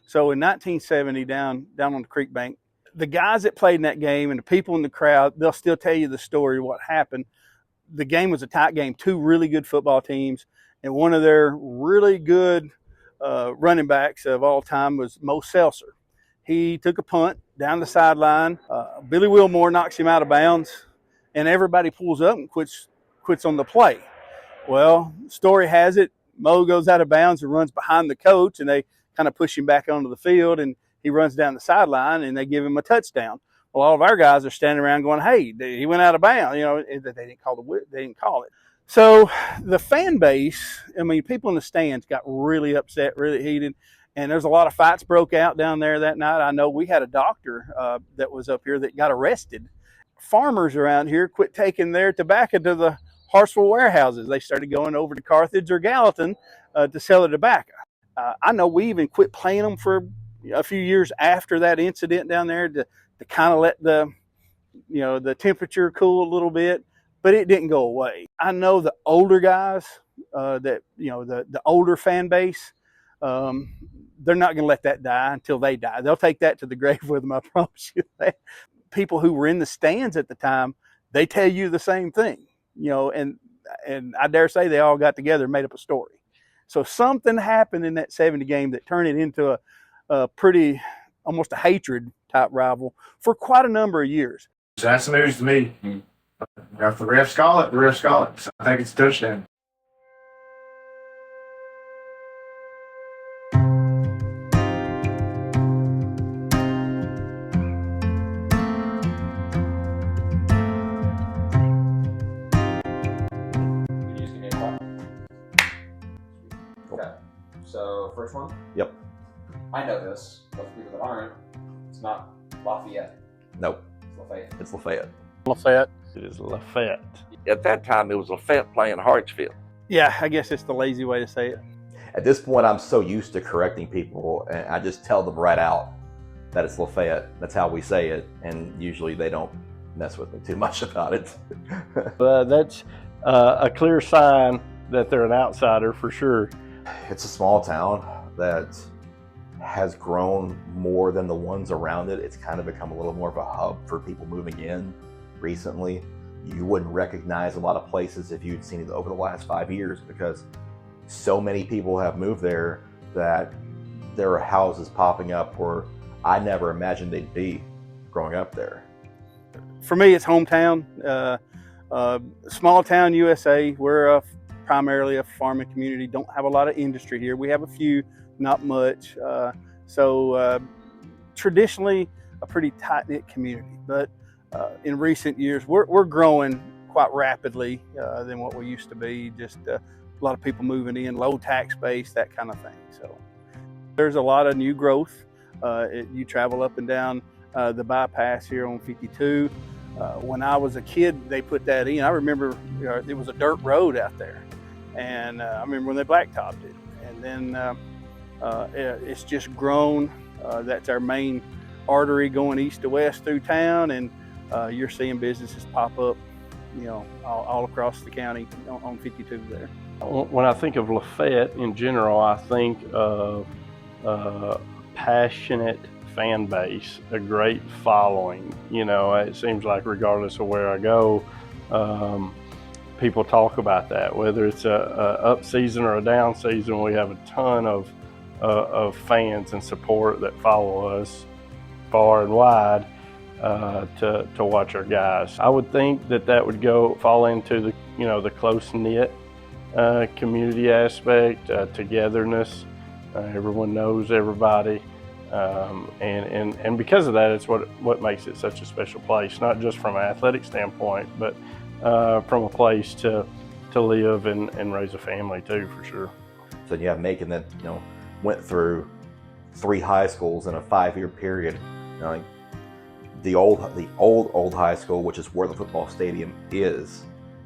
So in 1970, down on the creek bank, the guys that played in that game and the people in the crowd, they'll still tell you the story of what happened. The game was a tight game, two really good football teams, and one of their really good running backs of all time was Mo Seltzer. He took a punt down the sideline. Billy Wilmore knocks him out of bounds, and everybody pulls up and quits on the play. Well, story has it, Mo goes out of bounds and runs behind the coach, and they kind of push him back onto the field, and he runs down the sideline, and they give him a touchdown. Well, all of our guys are standing around going, "Hey, he went out of bounds." You know, they didn't call it. So the fan base, I mean, people in the stands got really upset, really heated, and there's a lot of fights broke out down there that night. I know we had a doctor that was up here that got arrested. Farmers around here quit taking their tobacco to the Hartsville warehouses. They started going over to Carthage or Gallatin to sell the tobacco. I know we even quit playing them for a few years after that incident down there to kind of let the temperature cool a little bit, but it didn't go away. I know the older guys, the older fan base, they're not going to let that die until they die. They'll take that to the grave with them, I promise you that. People who were in the stands at the time, they tell you the same thing, and I dare say they all got together and made up a story. So something happened in that 70 game that turned it into a pretty, almost a hatred type rival for quite a number of years. So that's the news to me. If the refs call it, the refs call it. So I think it's a touchdown. Okay, so first one? Yep. I know this, but for people that aren't, it's not Lafayette. Nope. It's Lafayette. It's Lafayette. Lafayette. It is Lafayette. At that time, it was Lafayette playing Hartsfield. Yeah, I guess it's the lazy way to say it. At this point, I'm so used to correcting people, and I just tell them right out that it's Lafayette. That's how we say it, and usually they don't mess with me too much about it. That's a clear sign that they're an outsider for sure. It's a small town that has grown more than the ones around it. It's kind of become a little more of a hub for people moving in recently. You wouldn't recognize a lot of places if you'd seen it over the last 5 years because so many people have moved there that there are houses popping up where I never imagined they'd be growing up there. For me, it's hometown. Small town USA. We're primarily a farming community. Don't have a lot of industry here. We have a few, not much. So traditionally a pretty tight-knit community, but in recent years we're growing quite rapidly than what we used to be. Just a lot of people moving in, low tax base, that kind of thing. So there's a lot of new growth. You travel up and down the bypass here on 52. When I was a kid, they put that in. I remember it was a dirt road out there, and I remember when they blacktopped it, and then it's just grown. That's our main artery going east to west through town, and you're seeing businesses pop up, all across the county on 52 there. When I think of Lafayette in general, I think of a passionate fan base, a great following. It seems like regardless of where I go, people talk about that. Whether it's a up season or a down season, we have a ton of fans and support that follow us far and wide to watch our guys. I would think that would fall into the close-knit community aspect, togetherness. Everyone knows everybody, and because of that, it's what makes it such a special place. Not just from an athletic standpoint, but from a place to live and raise a family too, for sure. So you have Macon that went through 3 high schools in a 5-year period. Like the old high school, which is where the football stadium is.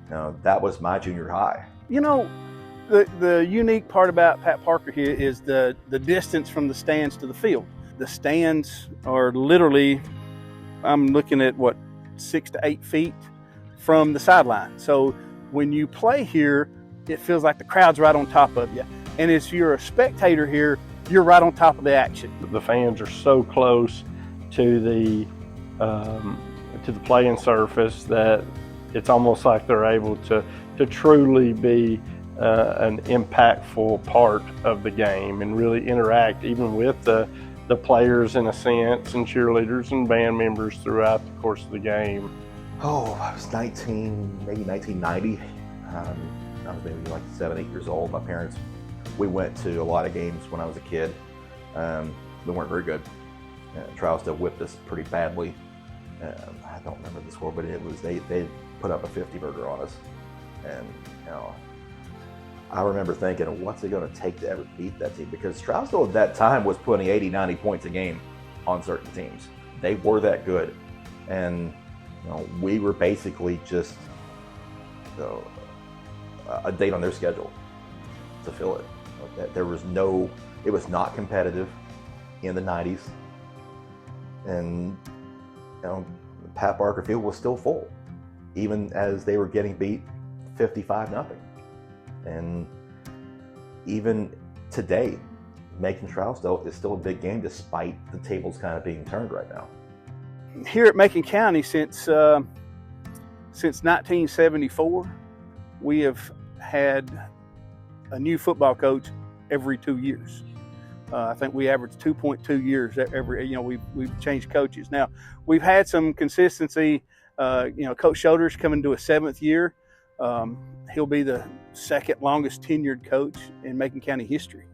That was my junior high. The unique part about Pat Parker here is the distance from the stands to the field. The stands are literally, I'm looking at 6 to 8 feet from the sideline. So when you play here, it feels like the crowd's right on top of you. And if you're a spectator here, you're right on top of the action. The fans are so close to the playing surface that it's almost like they're able to truly be an impactful part of the game and really interact even with the players in a sense, and cheerleaders and band members throughout the course of the game. Oh, I was 19, maybe 1990. I was maybe like 7, 8 years old. My parents, we went to a lot of games when I was a kid. We weren't very good. Trousdale whipped us pretty badly. I don't remember the score, but it was they put up a 50 burger on us. And I remember thinking, what's it going to take to ever beat that team? Because Trousdale at that time was putting 80, 90 points a game on certain teams. They were that good. And we were basically just a date on their schedule to fill it. It was not competitive in the 90s. And Pat Barker Field was still full, even as they were getting beat 55-0. And even today, Macon Trousdale is still a big game despite the tables kind of being turned right now. Here at Macon County, since 1974, we have had a new football coach every 2 years. I think we averaged 2.2 years every. We've changed coaches. Now we've had some consistency. Coach Shoulders coming to a 7th year. He'll be the second longest tenured coach in Macon County history.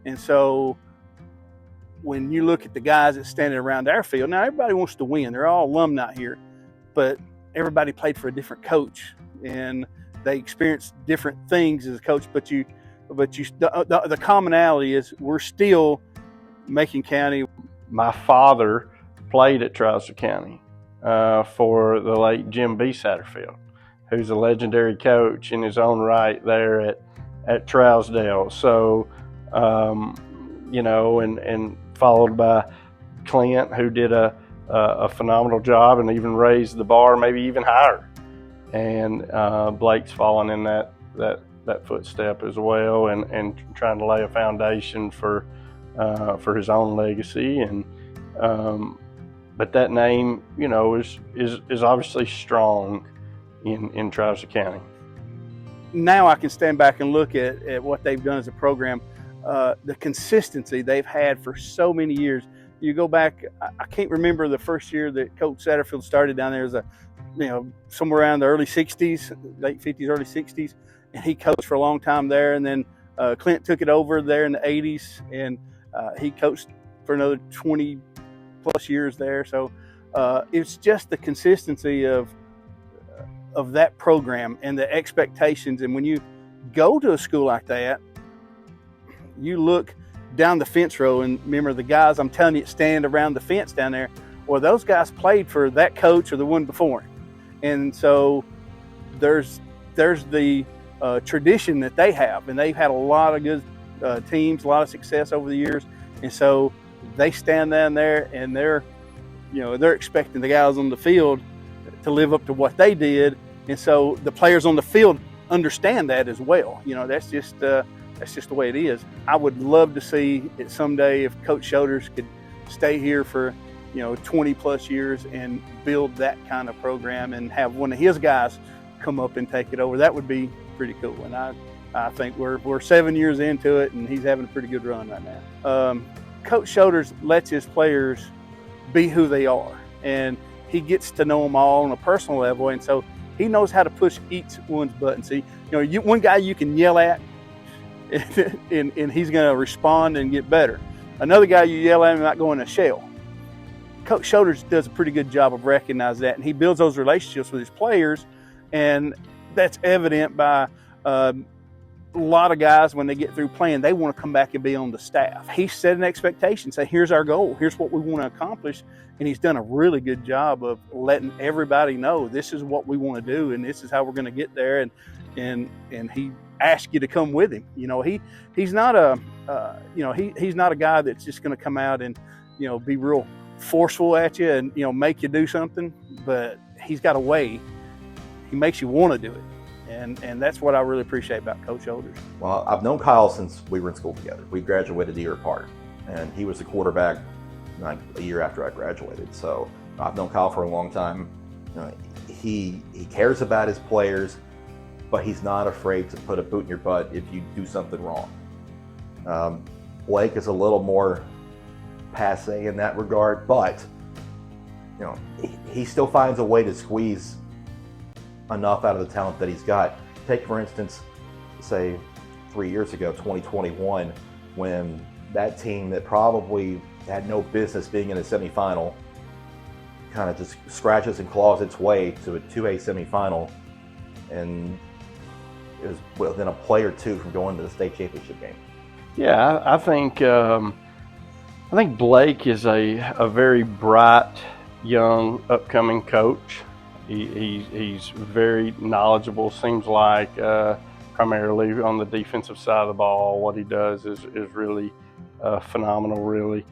And so when you look at the guys that's standing around our field, now everybody wants to win. They're all alumni here, but everybody played for a different coach and they experienced different things as a coach. But the commonality is we're still Macon County. My father played at Trousdale County for the late Jim B. Satterfield, who's a legendary coach in his own right there at Trousdale. So, and followed by Clint, who did a phenomenal job and even raised the bar, maybe even higher. And Blake's fallen in that footstep as well, and trying to lay a foundation for his own legacy. And but that name, is obviously strong in Trousdale County. Now I can stand back and look at what they've done as a program, the consistency they've had for so many years. You go back, I can't remember the first year that Coach Satterfield started down there as somewhere around the early 60s, late 50s, early 60s, and he coached for a long time there. And then Clint took it over there in the 80s, and he coached for another 20 plus years there. So it's just the consistency of that program and the expectations. And when you go to a school like that, you look down the fence row and remember the guys I'm telling you stand around the fence down there, well, those guys played for that coach or the one before him. And so there's the tradition that they have, and they've had a lot of good teams, a lot of success over the years. And so they stand down there and they're expecting the guys on the field to live up to what they did. And so the players on the field understand that as well. That's just the way it is. I would love to see it someday if Coach Shoulders could stay here for 20 plus years and build that kind of program and have one of his guys come up and take it over. That would be pretty cool. And I think we're 7 years into it, and he's having a pretty good run right now. Coach Shoulders lets his players be who they are, and he gets to know them all on a personal level, and so he knows how to push each one's button. See, one guy you can yell at, and he's going to respond and get better. Another guy you yell at him might go in a shell. Coach Shoulders does a pretty good job of recognizing that, and he builds those relationships with his players, and that's evident by a lot of guys when they get through playing, they want to come back and be on the staff. He set an expectation, say, here's our goal, here's what we want to accomplish, and he's done a really good job of letting everybody know this is what we want to do, and this is how we're going to get there, and he asks you to come with him. He's not he's not a guy that's just going to come out and be real forceful at you and make you do something, but he's got a way. He makes you want to do it. And that's what I really appreciate about Coach Shoulders. Well, I've known Kyle since we were in school together. We graduated a year apart. and he was the quarterback like a year after I graduated. So I've known Kyle for a long time. You know, he cares about his players, but he's not afraid to put a boot in your butt if you do something wrong. Blake is a little more passe in that regard, but you know, he still finds a way to squeeze enough out of the talent that he's got. Take, for instance, say 3 years ago, 2021, when that team that probably had no business being in a semifinal kind of just scratches and claws its way to a 2A semifinal, and it was within a play or two from going to the state championship game. Yeah, I think Blake is a very bright, young, upcoming coach. He's very knowledgeable. Seems like primarily on the defensive side of the ball, what he does is really phenomenal. Really,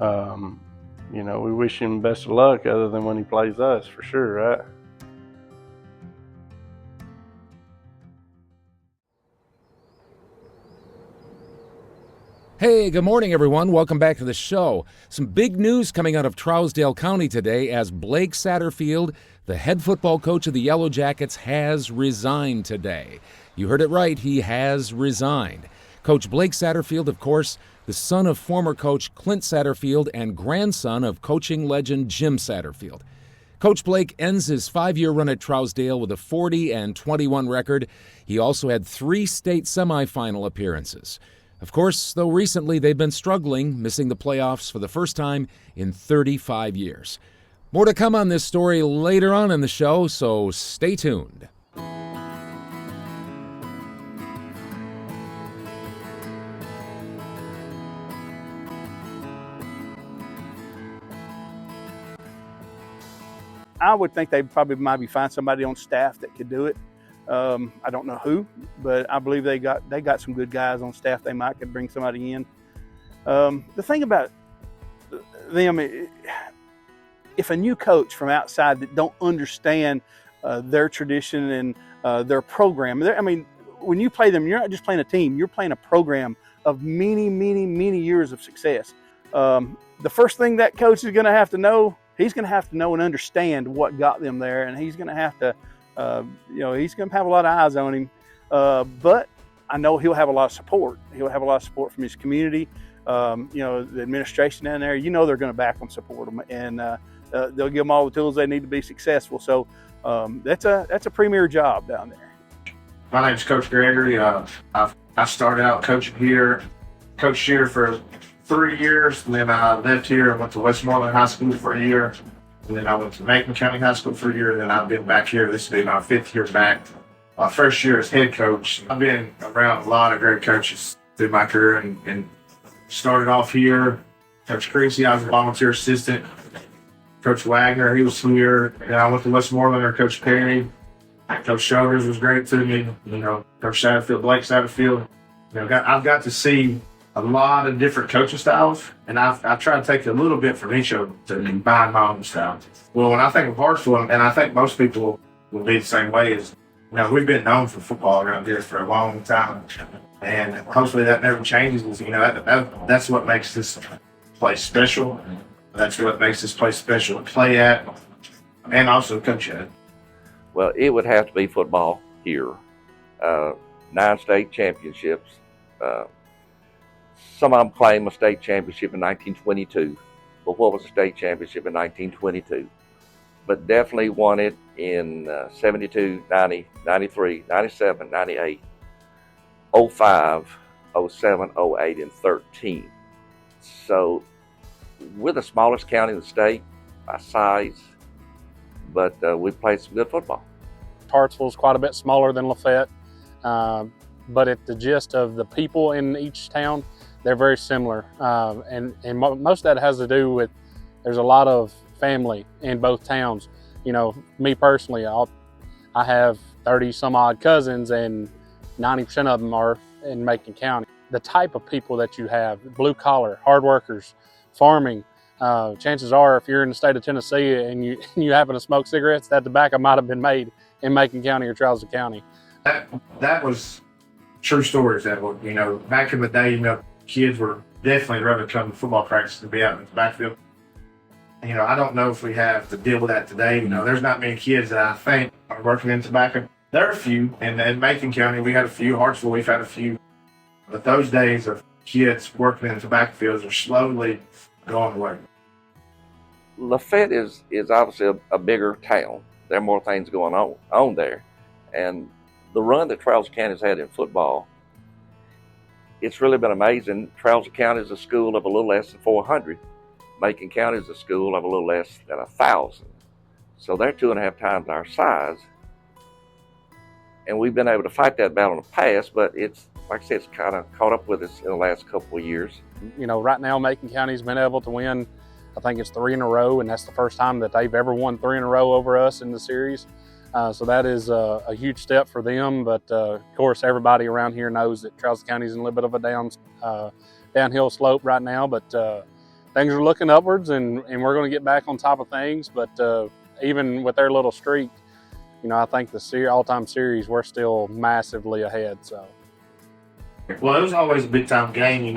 you know, we wish him best of luck, other than when he plays us, for sure, right? Hey, good morning, everyone. Welcome back to the show. Some big news coming out of Trousdale County today as Blake Satterfield, the head football coach of the Yellow Jackets, has resigned today. You heard it right, he has resigned. Coach Blake Satterfield, of course, the son of former coach Clint Satterfield and grandson of coaching legend Jim Satterfield. Coach Blake ends his 5-year run at Trousdale with a 40-21 record. He also had 3 state semifinal appearances. Of course, though recently they've been struggling, missing the playoffs for the first time in 35 years. More to come on this story later on in the show, so stay tuned. I would think they probably might find somebody on staff that could do it. I don't know who, but I believe they got some good guys on staff. They might could bring somebody in. The thing about them, if a new coach from outside that don't understand their tradition and their program, I mean, when you play them, you're not just playing a team. You're playing a program of many, many, many years of success. The first thing that coach is going to have to know, he's going to have to know and understand what got them there, and he's going to have to. He's going to have a lot of eyes on him, but I know he'll have a lot of support. He'll have a lot of support from his community. The administration down there, they're going to back them, support them, and they'll give them all the tools they need to be successful. So that's a premier job down there. My name's Coach Gregory. I started out coaching here, coached here for 3 years, and then I left here and went to Westmoreland High School for a year. And then I went to Macon County High School for a year, and then I've been back here. This will be my 5th year back. My first year as head coach. I've been around a lot of great coaches through my career, and started off here. Coach Creasy, I was a volunteer assistant. Coach Wagner, he was here. And I went to Westmoreland under Coach Perry. Coach Shoulders was great to me. Coach Satterfield, Blake Satterfield. I've got to see a lot of different coaching styles, and I try to take a little bit from each of them to combine my own style. Well, when I think of Hartsville, and I think most people will be the same way, is we've been known for football around here for a long time, and hopefully that never changes. That's what makes this place special. That's what makes this place special to play at, and also coach at. Well, it would have to be football here. 9 state championships. Some of them claim a state championship in 1922, but what was a state championship in 1922? But definitely won it in 72, 90, 93, 97, 98, 05, 07, 08, and 13. So we're the smallest county in the state by size, but we played some good football. Hartsville's quite a bit smaller than Lafayette, but at the gist of the people in each town, they're very similar, and most of that has to do with there's a lot of family in both towns. Me personally, I have 30 some odd cousins, and 90% of them are in Macon County. The type of people that you have, blue collar, hard workers, farming, chances are if you're in the state of Tennessee and you happen to smoke cigarettes, that tobacco might have been made in Macon County or Trousdale County. That was true stories. That were, back in the day, kids were definitely rather come to football practice than be out in the backfield. You know, I don't know if we have to deal with that today. You know, there's not many kids that I think are working in tobacco. There are a few, and in Macon County, we had a few. Hartsville, we've had a few. But those days of kids working in tobacco fields are slowly going away. Lafayette is obviously a bigger town. There are more things going on there. And the run that Trousdale County's had in football, it's really been amazing. Trousdale County is a school of a little less than 400. Macon County is a school of a little less than 1,000. So they're 2.5 times our size. And we've been able to fight that battle in the past, but it's, like I said, it's kind of caught up with us in the last couple of years. You know, right now Macon County's been able to win, I think it's 3 in a row, and that's the first time that they've ever won 3 in a row over us in the series. So that is a huge step for them. But of course, everybody around here knows that Trousdale County's in a little bit of a downhill slope right now. But things are looking upwards, and we're going to get back on top of things. But even with their little streak, you know, I think the all-time series, we're still massively ahead. So. Well, it was always a big-time game. You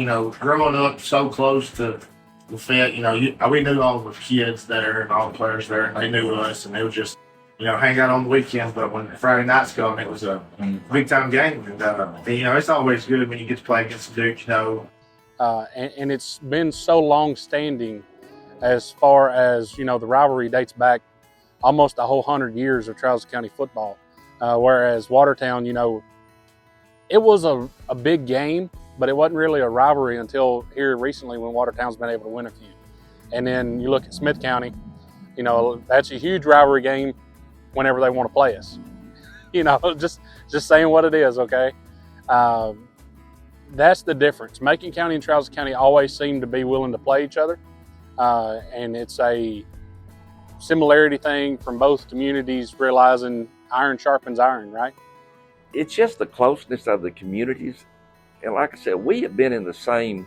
know, growing up so close to Lafayette, you know, we knew all the kids there and all the players there, and they knew us, and they would just, you know, hang out on the weekends. But when Friday nights come, it was a big-time game. And, you know, it's always good when you get to play against the Duke, you know. And it's been so long-standing as far as, you know, the rivalry dates back almost a whole 100 years of Trousdale County football. Whereas Watertown, you know, it was a big game, but it wasn't really a rivalry until here recently when Watertown's been able to win a few. And then you look at Smith County, you know, that's a huge rivalry game whenever they want to play us. You know, just saying what it is, okay? That's the difference. Macon County and Trousdale County always seem to be willing to play each other. And it's a similarity thing from both communities, realizing iron sharpens iron, right? It's just the closeness of the communities. And like I said, we have been in the same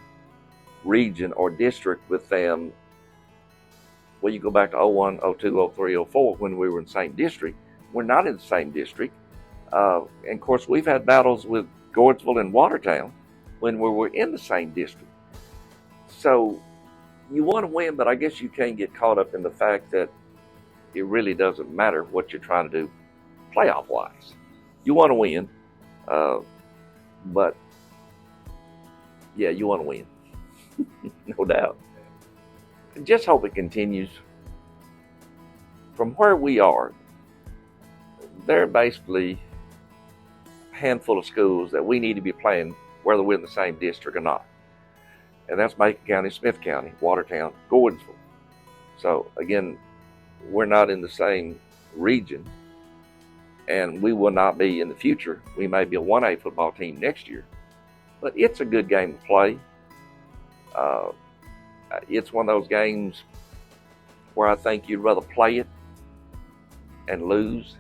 region or district with them. Well, you go back to 01, 02, 03, 04 when we were in the same district. We're not in the same district. And of course, we've had battles with Gordonsville and Watertown when we were in the same district. So you want to win, but I guess you can't get caught up in the fact that it really doesn't matter what you're trying to do playoff-wise. You want to win, but yeah, you want to win, no doubt. I just hope it continues. From where we are, there are basically a handful of schools that we need to be playing whether we're in the same district or not. And that's Macon County, Smith County, Watertown, Gordonsville. So again, we're not in the same region, and we will not be in the future. We may be a 1A football team next year, but it's a good game to play. It's one of those games where I think you'd rather play it and lose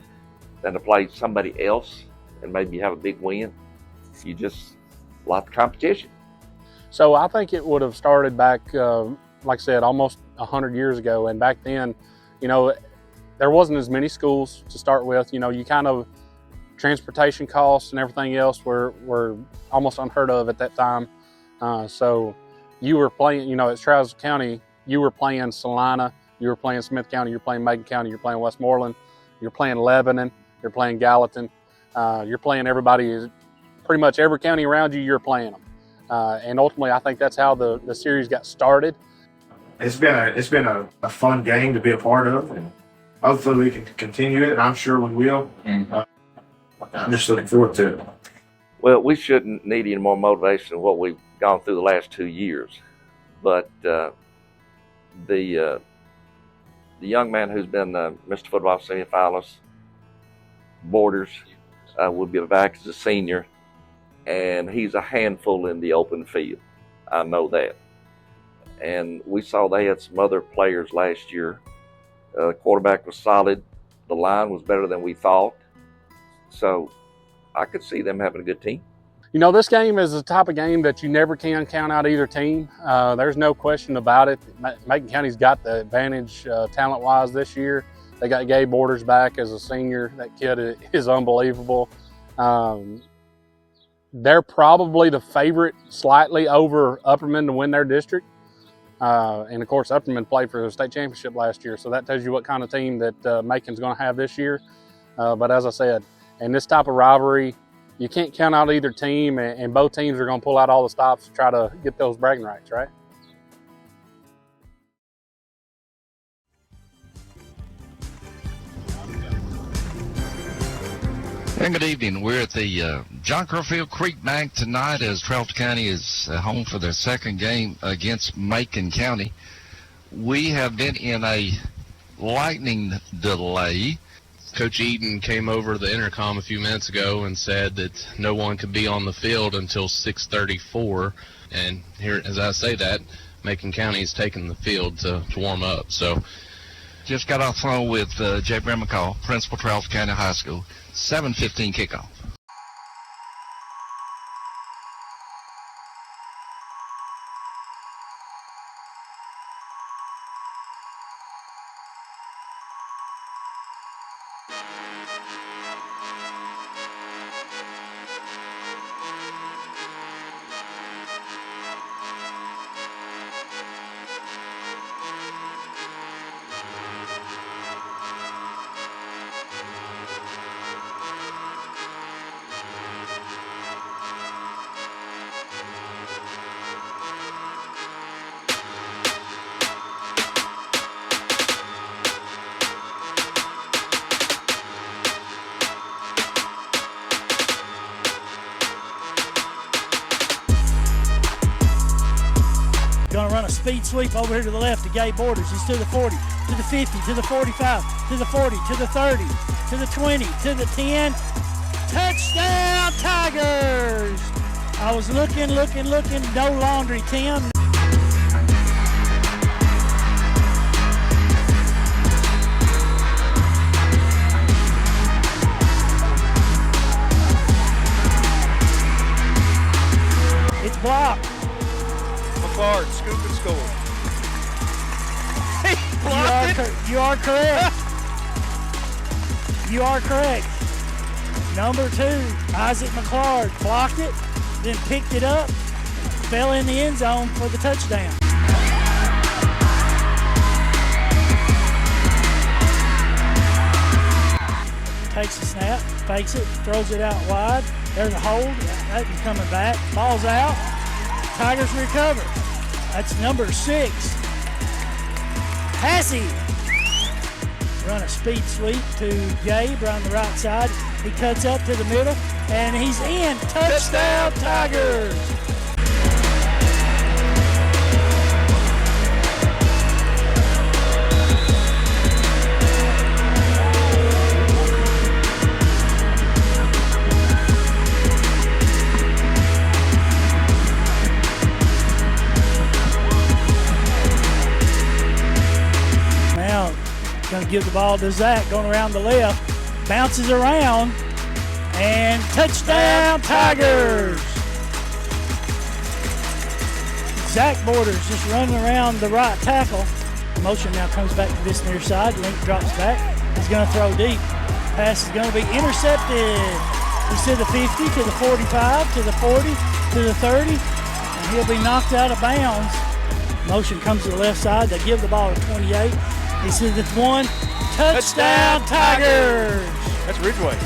than to play somebody else and maybe have a big win. You just like the competition. So I think it would have started back, like I said, almost 100 years ago. And back then, you know, there wasn't as many schools to start with. You know, you kind of, transportation costs and everything else were almost unheard of at that time. So you were playing, you know, at Trousdale County, you were playing Salina, you were playing Smith County, you're playing Macon County, you're playing Westmoreland, you're playing Lebanon, you're playing Gallatin, you're playing everybody, pretty much every county around you, you're playing them. And ultimately, I think that's how the series got started. It's been a fun game to be a part of, and hopefully we can continue it, and I'm sure we will. I'm just looking forward to it. Well, we shouldn't need any more motivation than what we've gone through the last 2 years. But the young man who's been Mr. Football semifinalist, Borders, will be back as a senior, and he's a handful in the open field. I know that. And we saw they had some other players last year. The quarterback was solid. The line was better than we thought. So I could see them having a good team. You know, this game is the type of game that you never can count out either team. There's no question about it. Macon County's got the advantage talent-wise this year. They got Gabe Borders back as a senior. That kid is unbelievable. they're probably the favorite slightly over Upperman to win their district. And of course, Upperman played for the state championship last year, so that tells you what kind of team that Macon's going to have this year. But as I said, in this type of rivalry, you can't count out either team, and both teams are going to pull out all the stops to try to get those bragging rights, right? And good evening. We're at the John Crowfield Creek Bank tonight as Trousdale County is home for their second game against Macon County. We have been in a lightning delay. Coach Eaton came over the intercom a few minutes ago and said that no one could be on the field until 6:34. And here, as I say that, Macon County is taking the field to warm up. So Just got off the phone with J. Brent McCall, principal, Trousdale County High School. 7:15 kickoff. Gonna run a speed sweep over here to the left to Gabe Borders. He's to the 40, to the 50, to the 45, to the 40, to the 30, to the 20, to the 10. Touchdown, Tigers! I was looking, no laundry, Tim. It's blocked. McClard, scoop and score. You are correct. You are correct. Number 2, Isaac McClard blocked it, then picked it up, fell in the end zone for the touchdown. Takes the snap, fakes it, throws it out wide. There's a hold. That's coming back. Ball's out. Tigers recover. That's number 6. Passy. Run a speed sweep to Gabe around the right side. He cuts up to the middle, and he's in. Touchdown, Tigers! Going to give the ball to Zach, going around the left, bounces around, and touchdown, Tigers! Zach Borders just running around the right tackle. Motion now comes back to this near side. Link drops back. He's going to throw deep. Pass is going to be intercepted. He's to the 50, to the 45, to the 40, to the 30, and he'll be knocked out of bounds. Motion comes to the left side. They give the ball to 28. He says it's 1. Touchdown, Tigers! That's Ridgeway.